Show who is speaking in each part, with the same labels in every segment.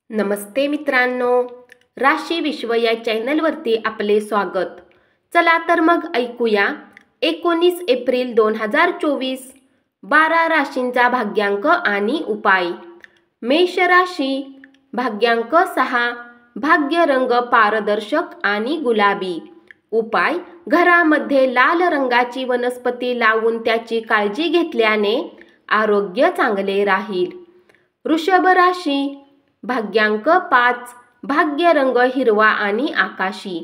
Speaker 1: नमस्ते मित्रांनो, राशी विश्व या चॅनलवरती आपले स्वागत। चला तर मग ऐकूया 19 एप्रिल 2024 12 राशींचा भाग्यांक आणि उपाय। मेष राशी, भाग्यांक 6, भाग्य रंग पारदर्शक आणि गुलाबी। उपाय, घरामध्ये लाल रंगाची वनस्पती लावून त्याची काळजी घेतल्याने आरोग्य चांगले राहील। वृषभ राशी, भाग्यांक 5, भाग्य रंग हिरवा आणि आकाशी।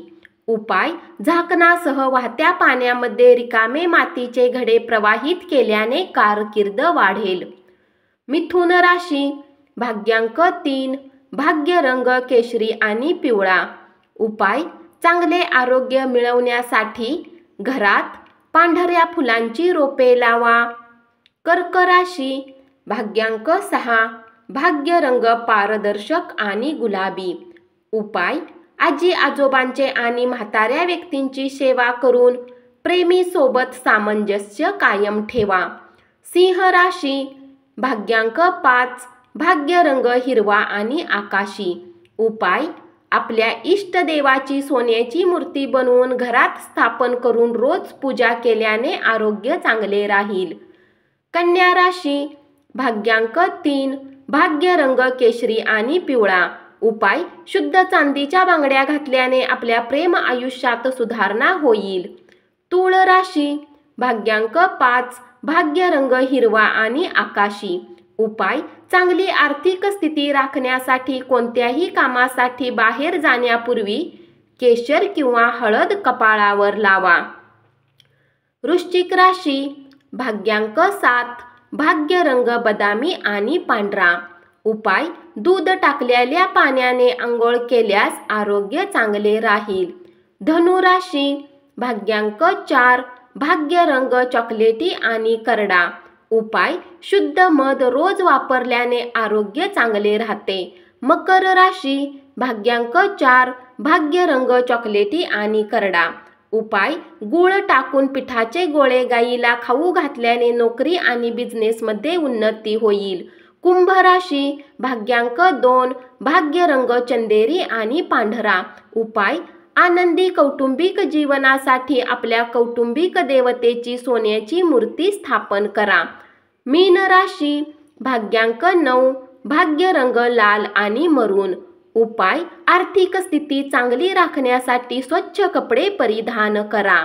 Speaker 1: उपाय, झाकणासह वाहत्या पाण्यामध्ये रिकामे मातीचे घडे प्रवाहित केल्याने कारकीर्द वाढेल। मिथुन राशी, भाग्यांक 3, भाग्य रंग केशरी आणि पिवळा। उपाय, चांगले आरोग्य मिळवण्यासाठी घरात पांढऱ्या फुलांची रोपे लावा। कर्क राशी, भाग्यांक 6, भाग्य रंग पारदर्शक आणि गुलाबी। उपाय, आजी आजोबांचे आणि म्हाताऱ्या व्यक्तींची सेवा करून प्रेमी सोबत सामंजस्य कायम ठेवा। सिंह राशी, भाग्यांक 5, भाग्य रंग हिरवा आणि आकाशी। उपाय, आपल्या इष्ट देवाची सोन्याची मूर्ती बनवून घरात स्थापन करून रोज पूजा केल्याने आरोग्य चांगले राहील। कन्या राशी, भाग्यांक 3, भाग्य रंग केशरी आणि पिवळा। उपाय, शुद्ध चांदीच्या बांगड्या घातल्याने आपल्या प्रेम आयुष्यात सुधारणा होईल। तुळ राशी, भाग्यांक 5, भाग्य रंग हिरवा आणि आकाशी। उपाय, चांगली आर्थिक स्थिती राखण्यासाठी कोणत्याही कामासाठी बाहेर जाण्यापूर्वी केशर किंवा हळद कपाळावर लावा। वृश्चिक राशी, भाग्यांक 7, भाग्य रंग बदामी आणि पांढरा। उपाय, दूध टाकलेल्या पाण्याने आंघोळ केल्यास आरोग्य चांगले राहील। धनु राशी, भाग्यांक 4, भाग्य रंग चॉकलेटी आणि करडा। उपाय, शुद्ध मध रोज वापरल्याने आरोग्य चांगले राहते। मकर राशी, भाग्यांक 4, भाग्य रंग चॉकलेटी आणि करडा। उपाय, गूळ टाकून पिठाचे गोळे गायीला खाऊ घातल्याने नोकरी आणि बिझनेसमध्ये उन्नती होईल। कुंभ राशी, भाग्यांक 2, भाग्य रंग चंदेरी आणि पांढरा। उपाय, आनंदी कौटुंबिक जीवनासाठी आपल्या कौटुंबिक देवतेची सोन्याची मूर्ती स्थापन करा। मीन राशी, भाग्यांक 9, भाग्य रंग लाल आणि मरून। उपाय, आर्थिक स्थिती चांगली राखण्यासाठी स्वच्छ कपडे परिधान करा।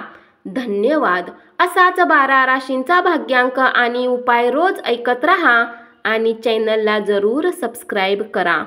Speaker 1: धन्यवाद। असाच 12 राशींचा भाग्यांक आणि उपाय रोज ऐकत रहा आणि चॅनलला जरूर सबस्क्राईब करा।